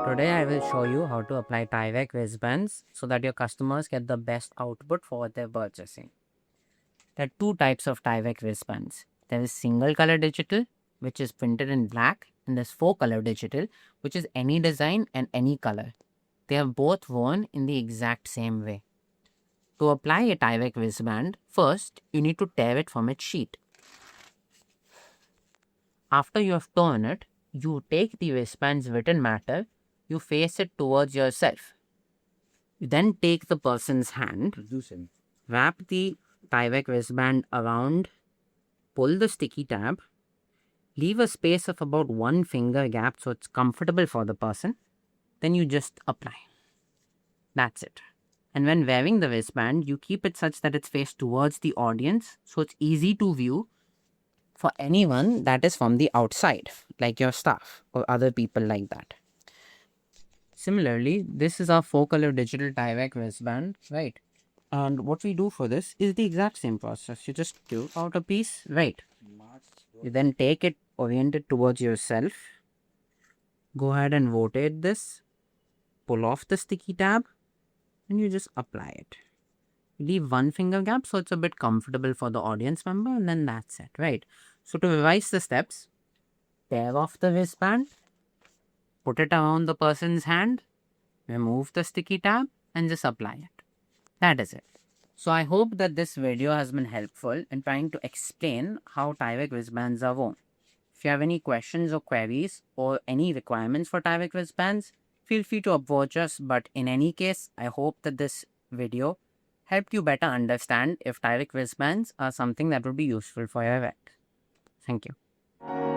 Today I will show you how to apply Tyvek wristbands so that your customers get the best output for what they're purchasing. There are two types of Tyvek wristbands. There is single color digital, which is printed in black, and there's four color digital, which is any design and any color. They are both worn in the exact same way. To apply a Tyvek wristband, first you need to tear it from its sheet. After you have torn it, you take the wristband's written matter, you face it towards yourself. You then take the person's hand, wrap the Tyvek wristband around, pull the sticky tab, leave a space of about 1 finger gap so it's comfortable for the person, then you just apply. That's it. And when wearing the wristband, you keep it such that it's faced towards the audience so it's easy to view for anyone that is from the outside, like your staff or other people like that. Similarly, this is our 4-color digital Tyvek wristband, right? And what we do for this is the exact same process. You just take out a piece, right? You then take it, orient it towards yourself. Go ahead and rotate this. Pull off the sticky tab. And you just apply it. Leave 1 finger gap so it's a bit comfortable for the audience member, and then that's it, right? So to revise the steps, tear off the wristband, put it around the person's hand, remove the sticky tab, and just apply it. That is it. So I hope that this video has been helpful in trying to explain how Tyvek wristbands are worn. If you have any questions or queries or any requirements for Tyvek wristbands, feel free to approach us, but in any case, I hope that this video helped you better understand if Tyvek wristbands are something that would be useful for your event. Thank you.